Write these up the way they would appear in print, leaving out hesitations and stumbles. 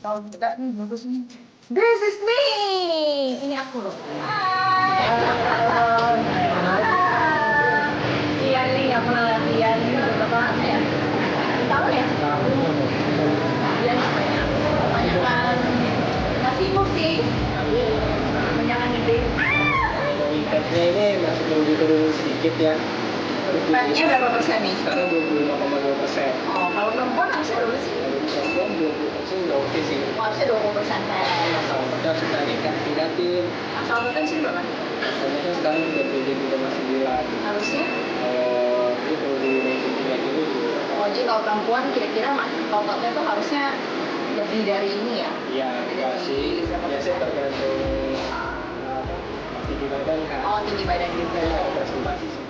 Kalau enggak nih bagus nih. This is me. Ini aku loh. Iya nih, nggak pernah latihan ini beberapa hari ya. Tahu ya? Latihan supaya kebanyakan nasi putih, kebanyakan gede. Fatnya ini masih perlu turun sedikit ya. Fatnya berapa persen nih? Sekarang 25,2%. Oh, kalau perempuan harusnya berapa sih? Perempuan 20% udah oke sih. Harusnya 20%. Asal kita sudah nikah kreatif. Asal potensi berapa? Soalnya kan sekarang 33,9. Harusnya? Ini perlu dinaikin 3 kilo juga. Oh, jadi kalau perempuan kira-kira ototnya tuh harusnya lebih dari ini ya? Iya, enggak sih. Biasanya tergantung tinggi badan kan. Oh, tinggi badan juga. Presentasi sih.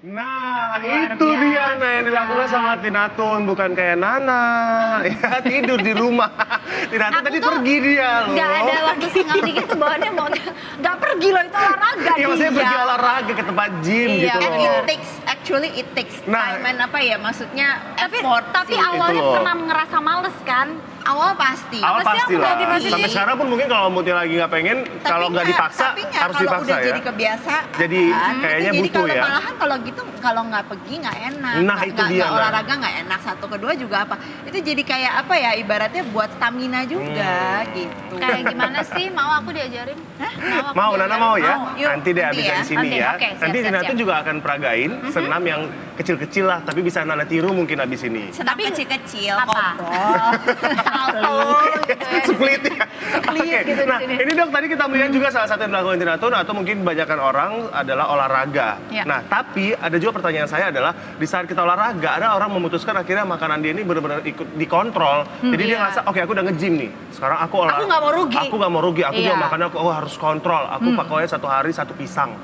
Nah, itu dia yang dilakukan sama Tina Tun, bukan kayak Nana. Ya, tidur di rumah. Tina Tun tadi pergi dia loh. Gak ada waktu single dikit tuh bawaannya mau gak pergi loh, itu olahraga Iya, maksudnya pergi olahraga ke tempat gym Iya, gitu and loh. it takes Nah, time and apa ya, maksudnya Tapi effort tapi sih. awalnya Itu loh. pernah ngerasa males kan? Awal pasti. Awal Apa sih pasti yang lah. motivasi? Sampai sekarang pun mungkin kalau Muti lagi nggak pengen, kalau nggak dipaksa, tapi harus kalau dipaksa udah ya. jadi kebiasaan. Jadi kayaknya jadi butuh kalau ya. malahan kalau gitu kalau nggak pergi nggak enak. Nah, itu dia, Nggak Nah. olahraga nggak enak. Satu kedua juga apa? Itu jadi kayak apa ya? Ibaratnya buat stamina juga gitu. Kayak gimana sih? Mau aku diajarin? Aku Mau, Nana diajarin? mau ya? Mau, yuk, Nanti deh nanti abis ya. dari sini Nanti, ya. oke, siap, Nanti siap, Tina Tun siap. juga akan peragain senam yang kecil-kecil lah, tapi bisa Nana tiru mungkin abis ini. Senam Tapi kecil-kecil, apa? kontrol, salto, gitu ya. Split ya. Oke. gitu di Nah, sini. ini dok tadi kita melihat juga salah satu yang dilakukan Tina Tun atau mungkin kebanyakan orang adalah olahraga. Ya. Nah, tapi ada juga pertanyaan saya adalah di saat kita olahraga ada orang memutuskan akhirnya makanan dia ini benar-benar ikut dikontrol. Jadi dia Iya. ngerasa oke aku udah nge-gym nih. Sekarang aku olahraga. Aku nggak mau rugi. Aku nggak mau rugi. Aku juga Iya. makannya aku harus kontrol. Aku pokoknya satu hari satu pisang.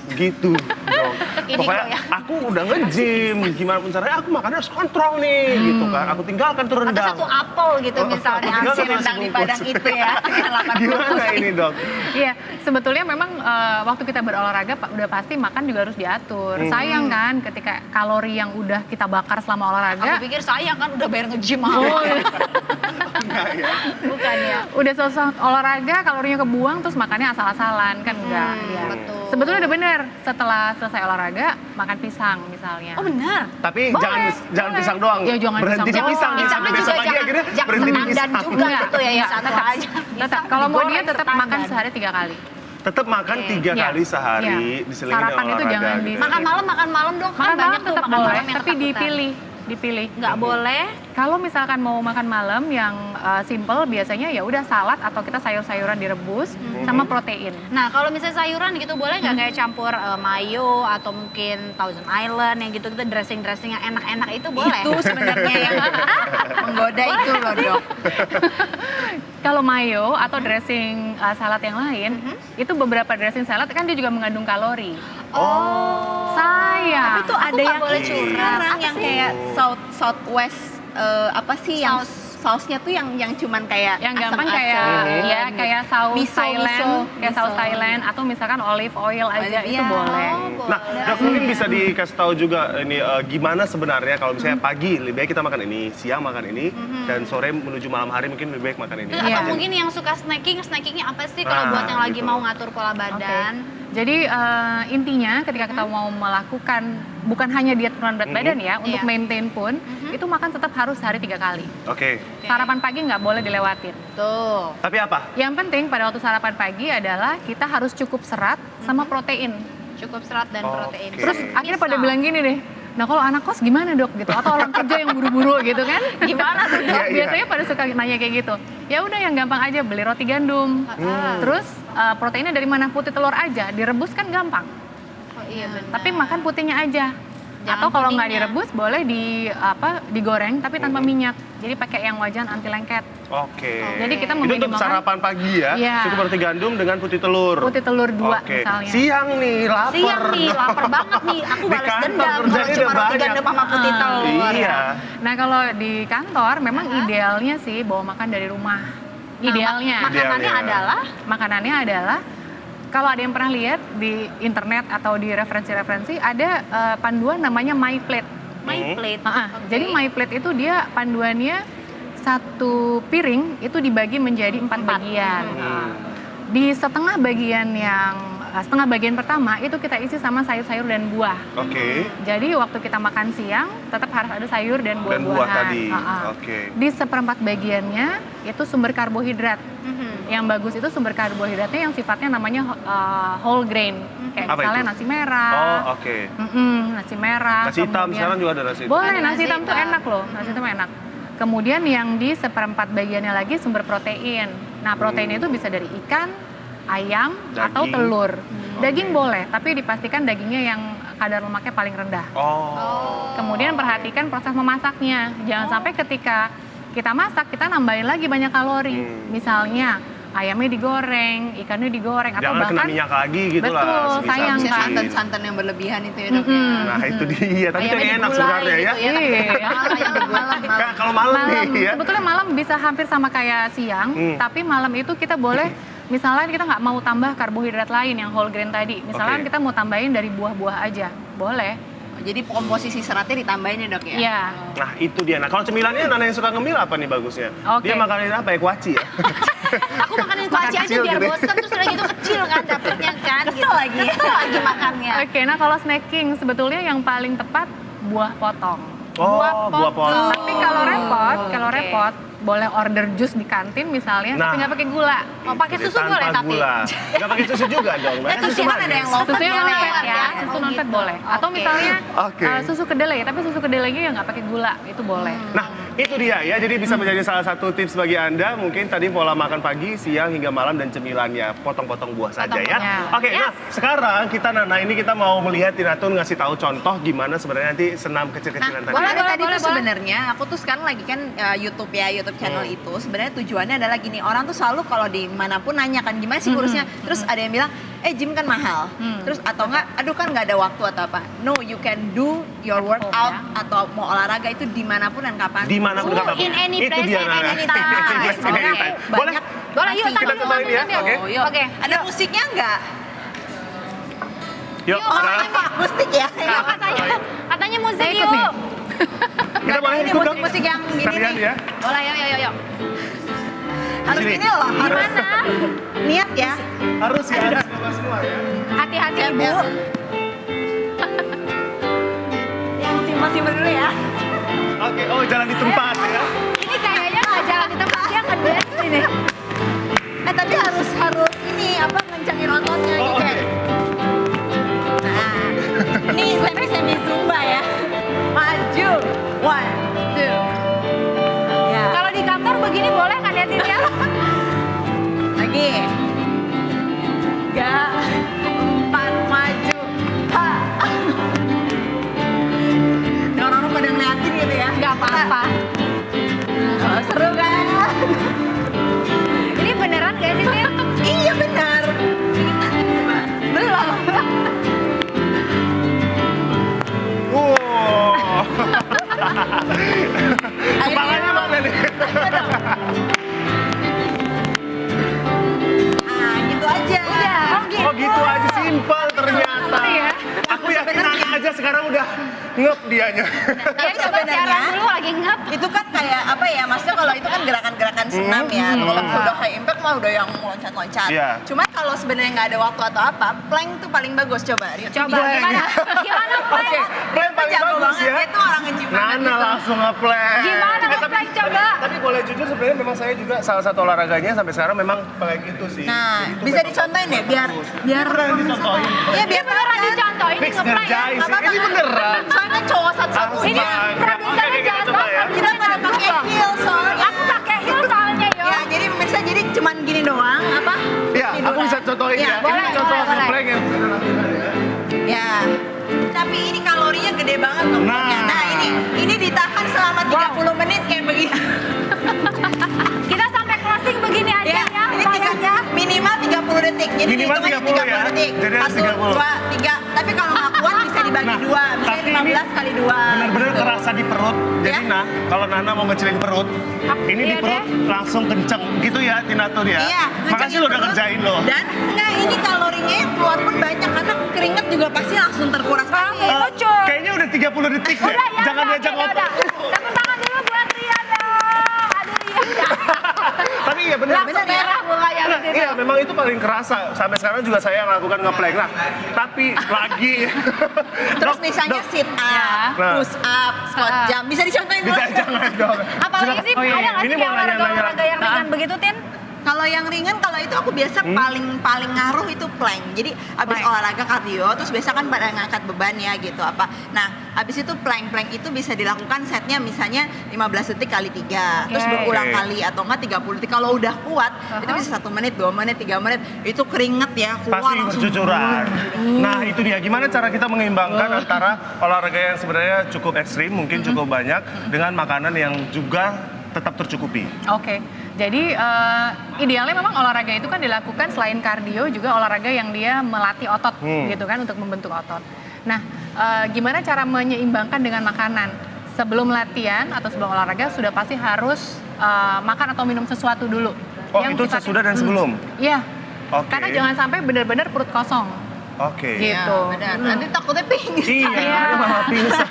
Gitu dong. Ini Pokoknya kok ya. aku udah nge-gym, gimana pun caranya aku makannya harus kontrol nih gitu kan. Aku tinggalkan tuh Atau rendang. satu apel gitu misalnya. Tinggal si satu rendang di bungkus. Padang itu ya. 80 Gimana ini dok? Iya, sebetulnya memang waktu kita berolahraga udah pasti makan juga harus diatur. Sayang kan ketika kalori yang udah kita bakar selama olahraga, Aku pikir sayang kan udah bayar nge-gym Oh, mahal. Enggak ya. Bukan ya? udah selesai olahraga kalorinya kebuang terus makannya asal-asalan kan enggak. Ya. betul. Sebetulnya udah bener setelah selesai olahraga makan pisang misalnya. Oh benar. Tapi Boleh, jangan boleh. pisang doang. Ya, jangan berhenti pisang di pisang doang. nih. Pisangnya Sampai juga besok pagi akhirnya jangan berhenti di setandan pisang. juga Enggak. gitu ya, Enggak, satu tetap. aja. Tetap kalau mau Digoreng dia tetap setandan. makan sehari 3 kali. Tetap makan 3 Iya. kali sehari Iya. diselingin Sarapan dengan itu olahraga. jangan gitu. di- Makan malam dong kan Makan banyak malam tuh tetap makan boleh, malam yang tapi ketakutan. dipilih. Nggak boleh. Kalau misalkan mau makan malam yang simple biasanya ya udah salad atau kita sayur-sayuran direbus sama protein. Nah kalau misalnya sayuran gitu boleh nggak kayak campur mayo atau mungkin Thousand Island yang gitu dressing yang enak-enak itu boleh? Itu sebenarnya yang menggoda itu loh dok. Kalau mayo atau dressing salad yang lain, itu beberapa dressing salad kan dia juga mengandung kalori. Oh. Sayang. Itu ada nggak yang boleh sekarang curang. yang Apa sih? kayak southwest apa sih yang sausnya tuh yang cuman kayak Yang gampang asam-asam. kayak ya kayak saus Miso, Thailand, kayak saus miso. Thailand atau misalkan olive oil aja Olive, itu iya. boleh. Nah, dok mungkin bisa dikasih tahu juga ini gimana sebenarnya kalau misalnya pagi lebih baik kita makan ini, siang makan ini, dan sore menuju malam hari mungkin lebih baik makan ini. Terus Iya. atau mungkin yang suka snackingnya apa sih Nah, kalau buat yang lagi gitu. mau ngatur pola badan? Jadi intinya ketika kita mau melakukan bukan hanya diet penurunan berat badan ya, untuk Iya. maintain pun itu makan tetap harus sehari 3 kali. Oke. Sarapan pagi nggak boleh dilewatin. Tuh. Tapi apa? Yang penting pada waktu sarapan pagi adalah kita harus cukup serat sama protein. Cukup serat dan protein. Oke. Terus akhirnya pada bilang gini deh, nah kalau anak kos gimana dok gitu? Atau orang kerja yang buru-buru gitu kan? Gimana tuh? Iya, iya. Biasanya pada suka nanya kayak gitu. Ya udah yang gampang aja, beli roti gandum. Terus proteinnya dari mana? Putih telur aja, direbus kan gampang. Oh iya benar. Tapi makan putihnya aja. Jangan Atau kalau nggak putihnya. direbus boleh digoreng tapi tanpa minyak. Jadi pakai yang wajan anti lengket. Oke. Jadi kita Itu untuk meminimalkan sarapan pagi ya? Iya. Cukup roti gandum dengan putih telur. putih telur 2 Oke. misalnya. Siang nih, lapar. Siang nih, lapar banget nih. Aku Di balas kantor dendam kalau kerjanya cuma udah roti banyak. gandum sama putih telur. Iya. Nah kalau di kantor memang idealnya sih bawa makan dari rumah. Idealnya. Makanannya Idealnya. adalah Makanannya adalah kalau ada yang pernah lihat di internet atau di referensi-referensi ada panduan namanya My Plate. my plate. Oke. Jadi My Plate itu dia panduannya satu piring itu dibagi menjadi 4 bagian. Di setengah bagian pertama itu kita isi sama sayur-sayur dan buah. Oke. Jadi waktu kita makan siang tetap harus ada sayur dan Dan buah-buahan. buah tadi. Ha-ha. Oke. Di seperempat bagiannya itu sumber karbohidrat. Yang bagus itu sumber karbohidratnya yang sifatnya namanya whole grain. Kayak Apa misalnya itu? nasi merah. Oh, oke. Nasi merah. Nasi hitam kemudian- sekarang juga ada nasi hitam. Boleh, Ada nasi nasi hitam tuh hitam. enak loh. Nasi hitam enak. Kemudian yang di seperempat bagiannya lagi sumber protein. Nah, protein itu bisa dari ikan, ayam, atau Daging. telur. Daging boleh, tapi dipastikan dagingnya yang kadar lemaknya paling rendah. Oh. Kemudian perhatikan proses memasaknya. Jangan sampai ketika kita masak, kita nambahin lagi banyak kalori. Misalnya, ayamnya digoreng, ikannya digoreng, atau Jangan kena bahkan minyak lagi gitu Betul, lah. sayang Bisa kan. santan-santan yang berlebihan itu ya dok ya. Nah itu dia, tapi itu Ayamnya enak digulai sebenarnya ya. gitu ya. Iya. Malam. Nah, kalau malam Malam, nih ya. sebetulnya malam bisa hampir sama kayak siang, tapi malam itu kita boleh, misalnya kita nggak mau tambah karbohidrat lain yang whole grain tadi, misalnya Oke. kita mau tambahin dari buah-buah aja, boleh. Jadi komposisi seratnya ditambahin ya dok ya? Iya. Nah itu dia. Nah kalau cemilannya Nana yang suka ngemil apa nih bagusnya? Oke. Dia makanin apa ya? Kuaci ya? Aku makanin kuaci aja Kecil biar gitu ya. bosen, terus udah gitu kecil kan dapetnya kan. Kesel lagi. Kesel lagi makannya. Oke, nah kalau snacking sebetulnya yang paling tepat buah potong. Oh, buah potong. Tapi kalau repot, boleh order jus di kantin misalnya, tapi Nah. nggak pakai gula. Oh, pakai susu Tanpa boleh tapi. gula. Nggak pakai susu juga dong. Pakai Susu kan ada yang low fat Susunya non boleh fat ya? ya, susu Oh, non fat gitu. boleh. Atau Oke. misalnya Oke. susu kedelai, tapi susu kedelainya ya nggak pakai gula, itu boleh. Nah, itu dia ya. Jadi bisa menjadi salah satu tips bagi Anda. Mungkin tadi pola makan pagi, siang, hingga malam dan cemilannya. Potong-potong buah saja ya. Potong-potong. Oke, nah sekarang kita mau melihat Tinatun ngasih tahu contoh gimana sebenarnya nanti senam kecil-kecilan tadi. Boleh, ya. tadi tuh sebenarnya aku tuh sekarang lagi kan YouTube ya, YouTube channel itu sebenarnya tujuannya adalah gini, orang tuh selalu kalau dimanapun nanya kan gimana sih kurusnya, terus ada yang bilang gym kan mahal, terus atau enggak, aduh kan nggak ada waktu atau apa. No, you can do your workout atau mau olahraga itu dimanapun dan kapan. Dimanapun Oh, kapanpun. in any Itu place dia, and Nana. any In any time. place and any Oke. time. Boleh? Banyak Boleh, yuk masih sambil kita cobain ya, sambil. oke? Yuk. Oke. Ada musiknya nggak? Yuk, Oh, Nana. ini akustik ya. Yuk katanya musik Saya ikut yuk. nih. Kita boleh ini ikut dong. musik-musik yang gini Kita lihat nih. ya. Boleh, yuk. Harus Sini. ini loh, harus Gimana? niat ya. Harus ya, ada semua ya. Hati-hati Ya, ibu. Bu. Yang simpel-simpel dulu ya. Oke, oh jalan di tempat ya. Ini kayaknya nggak jalan di tempat, dia ngedance ini. Tapi harus ini apa ngencangin ototnya Oh, nih oke. kayak. Nah, ini semi zumba ya. Maju, 1, 2. Ya. Kalau di kantor begini boleh nggak liatin ya? Lagi. 3, 4, maju. Ha. Ini orang-orang pada ngeliatin gitu ya. Nggak apa-apa. Oh, seru kan? Ini beneran gak sih, Tin? Iya benar. Belum. Wow. Kepalanya mana nih? Ah, gitu aja. Udah, Oh gitu aja, simpel ternyata. Iya. Aku yakin Nana aja sekarang udah ngep dianya. Ya coba sebenarnya- siaran dulu lagi ngap. Itu kan kayak apa ya, maksudnya kalau itu kan gerakan-gerakan senam ya. Kalau udah high impact mah udah yang loncat-loncat. Iya. Cuma kalau kalau sebenarnya nggak ada waktu atau apa, plank tuh paling bagus. Coba Rio. Coba gimana? Gimana plank? Oke, plan paling jago bagus banget, ya. dia tuh orang nge-gym banget Nana gitu. langsung nge-plank. Gimana nge-plank coba? Tapi boleh jujur sebenarnya memang saya juga salah satu olahraganya sampai sekarang memang plank itu sih. Nah, Jadi itu bisa memang dicontohin ya biar beneran dicontohin. Iya, biar Beneran dicontohin Fix nge-plank ya? ngerjain Nggak sih. apa-apa. Ini beneran. Soalnya cowok satu-satu Harus Ini Bang. produsernya Oke, kita jangan coba ya. kita pada pakai heels soalnya. Aku pakai heel soalnya yo. Ya, jadi bisa jadi cuman gini doang apa? Iya, aku bisa contohin Iya, ya. boleh, Ini contoh boleh. plank yang bisa dilakukan ya. Ya. Tapi ini kalorinya gede banget loh. Nah. Nah, ini ditahan selama 30 menit kayak begini. Kita sampai closing begini aja ya, ini upayanya. minimal 30 detik. Jadi Minimal hitungnya 30 ya. detik. Jadi harus 1, 30. 2, 3. Tapi kalau nggak kuat bisa dibagi Nah, dua. Misalnya tapi 15 kali 2. Bener-bener kerasa di perut. Jadi Ya. nah, kalau Nana mau ngecilin perut, ini di Iya perut langsung kenceng gitu ya Tina tuh ya. Iya, Makasih lo udah perut. kerjain lo. Dan enggak, ini kalorinya yang keluar pun banyak karena keringet juga pasti langsung terkuras lagi. Kayaknya udah 30 detik deh. Udah ya, Jangan udah, diajak oke, ngobrol. udah. Tepuk tangan dulu buat Ria dong. Aduh Ria. Tapi iya bener. Langsung merah mukanya Nah, abis itu. iya memang itu paling kerasa. Sampai sekarang juga saya melakukan ngeplank. Nah, tapi lagi. Terus Dok, misalnya dok, sit up, Nah. push up, squat jump. Bisa dicontohin bisa dulu? jangan dong. Apalagi sih, Oh, iya. ada nggak Ini sih mau yang olahraga-olahraga nanya-nanya. yang ringan begitu, Tin? Kalau yang ringan, kalau itu aku biasa paling ngaruh itu plank. Jadi abis Plank. olahraga kardio, terus biasa kan pada ngangkat beban ya gitu apa. Nah, abis itu plank itu bisa dilakukan setnya misalnya 15 detik kali 3, terus Oke. berulang Oke. kali atau enggak 30 detik. Kalau udah kuat, itu bisa 1 menit, 2 menit, 3 menit. Itu keringet ya keluar Pasti langsung. bercucuran. Nah itu dia, gimana cara kita mengimbangkan antara olahraga yang sebenarnya cukup ekstrim, mungkin cukup banyak, dengan makanan yang juga tetap tercukupi. Oke, jadi idealnya memang olahraga itu kan dilakukan selain kardio juga olahraga yang dia melatih otot gitu kan untuk membentuk otot. Nah, gimana cara menyeimbangkan dengan makanan? Sebelum latihan atau sebelum olahraga sudah pasti harus makan atau minum sesuatu dulu. Oh itu sifatnya- sesudah dan sebelum? Iya, Oke. karena jangan sampai benar-benar perut kosong. Oke. Gitu. Ya, benar. Nanti takutnya pingsan. Iya, malah pingsan.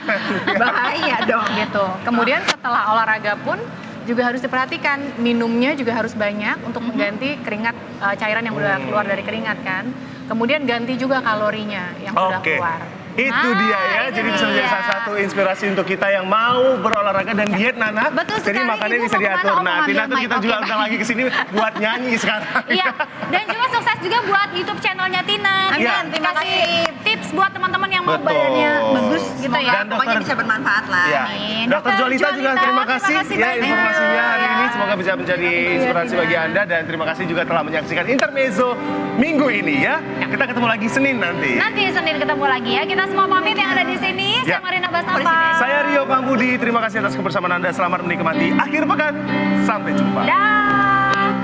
Bahaya dong. Gitu. Kemudian setelah olahraga pun juga harus diperhatikan minumnya juga harus banyak untuk mengganti keringat cairan yang udah keluar dari keringat kan. Kemudian ganti juga kalorinya yang sudah Oke. keluar. Itu Nah, dia ya, itu jadi bisa menjadi dia. salah satu inspirasi untuk kita yang mau berolahraga dan diet Nana. Betul Jadi sekali, makannya Ibu bisa mau kemana? diatur. Oh, mau Nah, ngambil Tina tuh mic. kita juga Oke. undang lagi ke sini buat nyanyi sekarang. Iya, dan juga sukses juga buat YouTube channelnya Tina. Amin, Iya. terima Kasih kasih. tips buat teman-teman yang mau Betul. badannya bagus gitu Semoga ya. Dan pokoknya dokter- bisa bermanfaat lah. Ya. Amin. Dokter Dokter Jolita juga Jolita, terima terima kasih kasih ya banyak. informasinya hari ini. Ya. Semoga bisa menjadi inspirasi bagi Anda dan terima kasih juga telah menyaksikan Intermezzo minggu ini ya. Kita ketemu lagi Senin nanti. Nanti Senin ketemu lagi ya. Kita semua pamit yang ada di sini. Ya. Saya Marina Basnapa. Saya Rio Pambudi, terima kasih atas kebersamaan Anda. Selamat menikmati akhir pekan. Sampai jumpa. Dah.